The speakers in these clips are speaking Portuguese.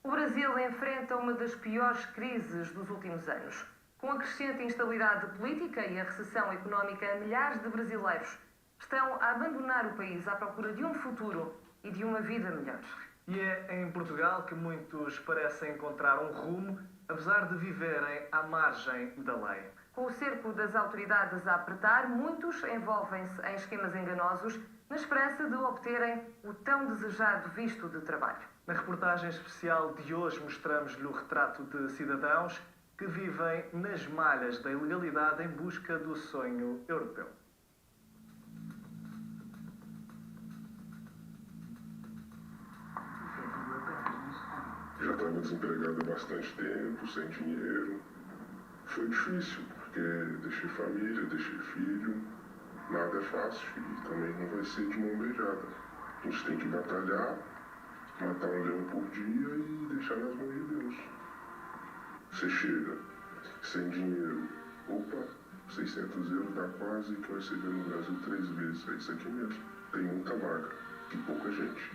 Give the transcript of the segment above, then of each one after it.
O Brasil enfrenta uma das piores crises dos últimos anos. Com a crescente instabilidade política e a recessão económica, milhares de brasileiros estão a abandonar o país à procura de um futuro e de uma vida melhor. E é em Portugal que muitos parecem encontrar um rumo, apesar de viverem à margem da lei. Com o cerco das autoridades a apertar, muitos envolvem-se em esquemas enganosos na esperança de obterem o tão desejado visto de trabalho. Na reportagem especial de hoje mostramos-lhe o retrato de cidadãos que vivem nas malhas da ilegalidade em busca do sonho europeu. Já estava desempregado há bastante tempo, sem dinheiro. Foi difícil, porque deixei família, deixei filho. Nada é fácil e também não vai ser de mão beijada. A gente tem que batalhar, matar um leão por dia e deixar nas mãos de Deus. Você chega sem dinheiro. Opa, 600 euros dá quase que vai receber no Brasil 3 vezes. É isso aqui mesmo. Tem muita vaga e pouca gente.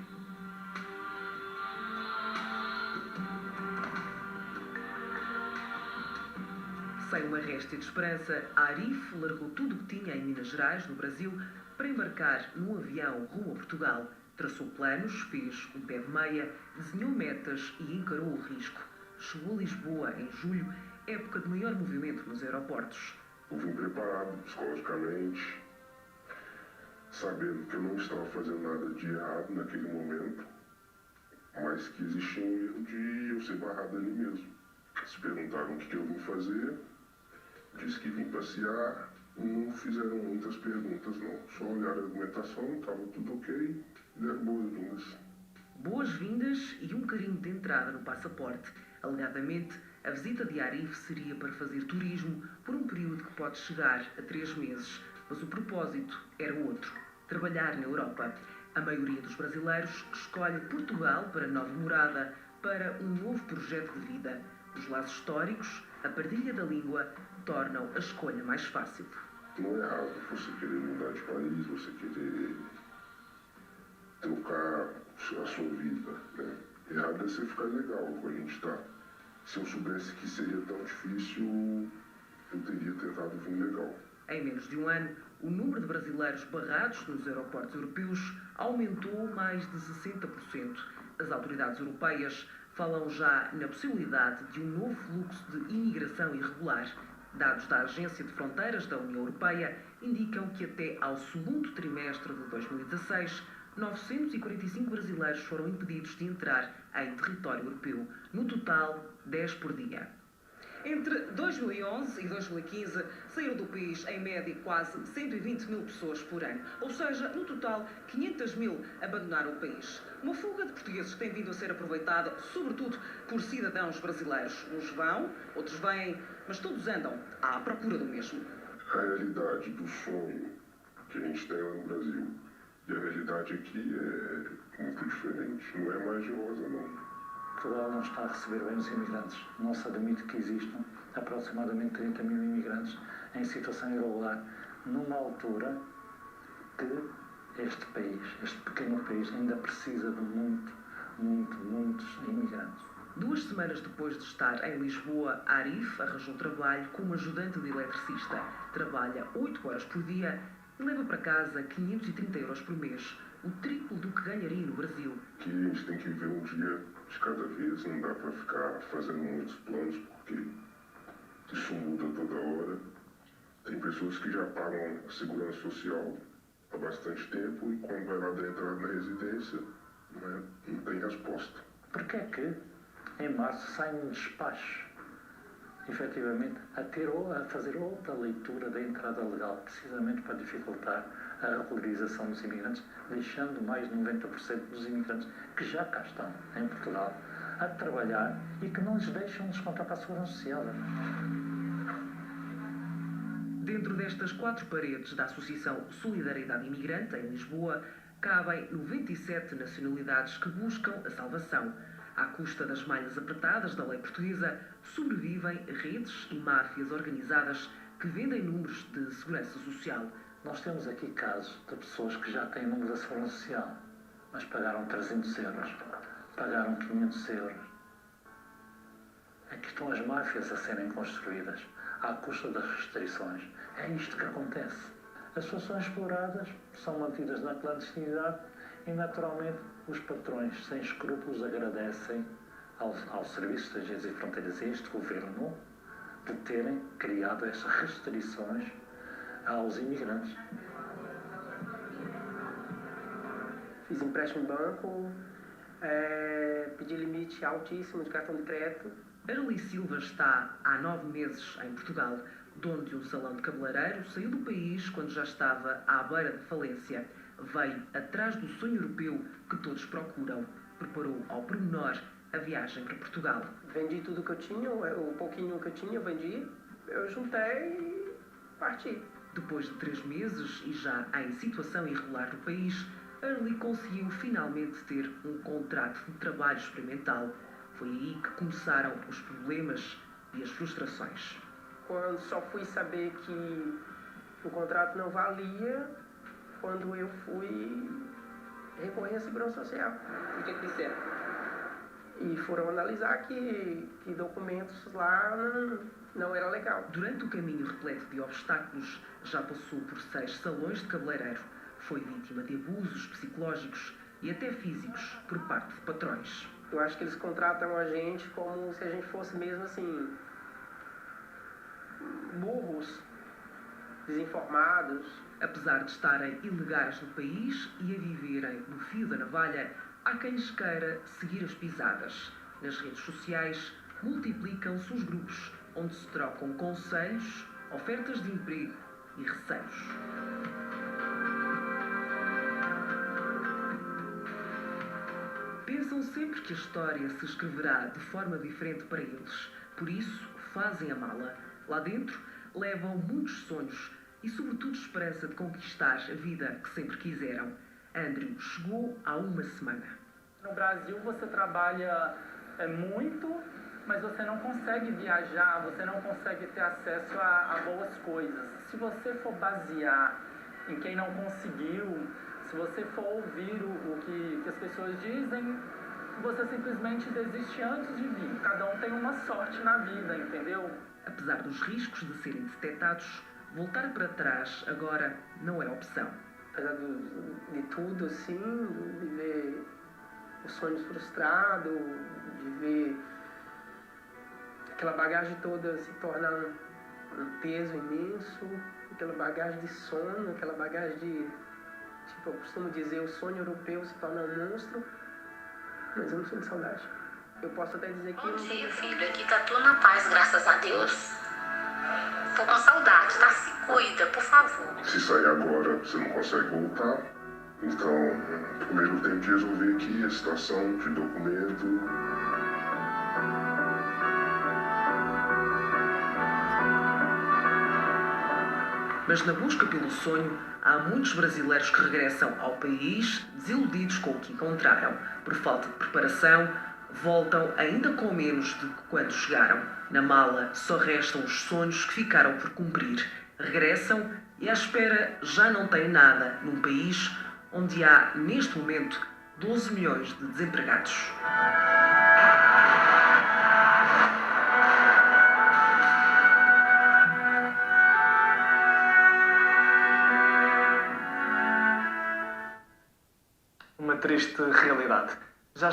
Sem uma réstia de esperança, a Arif largou tudo o que tinha em Minas Gerais, no Brasil, para embarcar num avião rumo a Portugal. Traçou planos, fez um pé de meia, desenhou metas e encarou o risco. Chegou a Lisboa em julho, época de maior movimento nos aeroportos. Eu vim preparado psicologicamente, sabendo que eu não estava fazendo nada de errado naquele momento, mas que existia um erro de eu ser barrado ali mesmo. Se perguntaram o que eu vim fazer, disse que vim passear, não fizeram muitas perguntas não. Só olharam a argumentação, estava tudo ok, e deram boas-vindas. Boas-vindas e um carimbo de entrada no passaporte. Alegadamente, a visita de Arif seria para fazer turismo por um período que pode chegar a 3 meses. Mas o propósito era outro: trabalhar na Europa. A maioria dos brasileiros escolhe Portugal para nova morada, para um novo projeto de vida. Os laços históricos, a partilha da língua, tornam a escolha mais fácil. Não é errado você querer mudar de país, você querer trocar a sua vida, né? Errado é você ficar legal como a gente está. Se eu soubesse que seria tão difícil, eu teria tentado vir legal. Em menos de um ano, o número de brasileiros barrados nos aeroportos europeus aumentou mais de 60%. As autoridades europeias falam já na possibilidade de um novo fluxo de imigração irregular. Dados da Agência de Fronteiras da União Europeia indicam que até ao segundo trimestre de 2016, 945 brasileiros foram impedidos de entrar em território europeu. No total, 10 por dia. Entre 2011 e 2015, saíram do país em média quase 120 mil pessoas por ano. Ou seja, no total, 500 mil abandonaram o país. Uma fuga de portugueses que tem vindo a ser aproveitada, sobretudo por cidadãos brasileiros. Uns vão, outros vêm, mas todos andam à procura do mesmo. A realidade do sonho que a gente tem lá no Brasil e a realidade aqui é muito diferente. Não é mais de rosa, não. Portugal não está a receber bem os imigrantes. Não se admite que existam aproximadamente 30 mil imigrantes em situação irregular, numa altura que este país, este pequeno país, ainda precisa de muitos imigrantes. 2 semanas depois de estar em Lisboa, Arif arranjou trabalho como ajudante de eletricista. Trabalha 8 horas por dia e leva para casa 530 euros por mês, o triplo do que ganharia no Brasil. Que a gente tem que viver um dia de cada vez, não dá para ficar fazendo muitos planos, porque isso muda toda hora. Tem pessoas que já pagam a segurança social há bastante tempo e quando vai lá dar entrada na residência, não tem resposta. Porquê é que em março sai um despacho, efetivamente, a fazer outra leitura da entrada legal, precisamente para dificultar a regularização dos imigrantes, deixando mais de 90% dos imigrantes que já cá estão em Portugal a trabalhar e que não lhes deixam descontar para a Segurança Social. Dentro destas 4 paredes da Associação Solidariedade Imigrante, em Lisboa, cabem 97 nacionalidades que buscam a salvação. À custa das malhas apertadas da lei portuguesa, sobrevivem redes e máfias organizadas que vendem números de segurança social. Nós temos aqui casos de pessoas que já têm número da Segurança Social, mas pagaram 300 euros, pagaram 500 euros Aqui estão as máfias a serem construídas à custa das restrições. É isto que acontece. As pessoas são exploradas, são mantidas na clandestinidade e, naturalmente, os patrões sem escrúpulos agradecem ao Serviço de Estrangeiros e Fronteiras e a este governo de terem criado essas restrições aos imigrantes. Fiz empréstimo em banco, pedi limite altíssimo de cartão de crédito. Arli Silva está há 9 meses em Portugal, dono de um salão de cabeleireiro, saiu do país quando já estava à beira da falência. Veio atrás do sonho europeu que todos procuram. Preparou ao pormenor a viagem para Portugal. Vendi tudo que eu tinha, o pouquinho que eu tinha, eu vendi. Eu juntei e parti. Depois de 3 meses e já em situação irregular no país, Arli conseguiu finalmente ter um contrato de trabalho experimental. Foi aí que começaram os problemas e as frustrações. Quando só fui saber que o contrato não valia, quando eu fui recorrer à Segurança Social. O que disseram? E foram analisar que documentos lá não era legal. Durante o caminho repleto de obstáculos, já passou por 6 salões de cabeleireiro. Foi vítima de abusos psicológicos e até físicos por parte de patrões. Eu acho que eles contratam a gente como se a gente fosse mesmo assim, burros, desinformados. Apesar de estarem ilegais no país e a viverem no fio da navalha, há quem lhes queira seguir as pisadas. Nas redes sociais, multiplicam-se os grupos onde se trocam conselhos, ofertas de emprego e receios. Pensam sempre que a história se escreverá de forma diferente para eles. Por isso, fazem a mala. Lá dentro, levam muitos sonhos e, sobretudo, esperança de conquistar a vida que sempre quiseram. Andrew chegou há uma semana. No Brasil, você trabalha muito, mas você não consegue viajar, você não consegue ter acesso a boas coisas. Se você for basear em quem não conseguiu, se você for ouvir o que as pessoas dizem, você simplesmente desiste antes de vir. Cada um tem uma sorte na vida, entendeu? Apesar dos riscos de serem detectados, voltar para trás agora não é opção. Apesar de tudo, assim, de ver os sonhos frustrados, de ver aquela bagagem toda se tornar um peso imenso, aquela bagagem de sono, aquela bagagem de, tipo, eu costumo dizer, o sonho europeu se torna um monstro, mas eu não sinto saudade. Eu posso até dizer que... Bom dia, filho. Aqui tá tudo na paz, graças a Deus. Tô com saudade, tá? Se cuida, por favor. Se sair agora, você não consegue voltar. Então, primeiro tem que resolver aqui a situação de documento. Mas na busca pelo sonho, há muitos brasileiros que regressam ao país desiludidos com o que encontraram. Por falta de preparação, voltam ainda com menos do que quando chegaram. Na mala só restam os sonhos que ficaram por cumprir. Regressam e à espera já não têm nada num país onde há, neste momento, 12 milhões de desempregados. Uma triste realidade.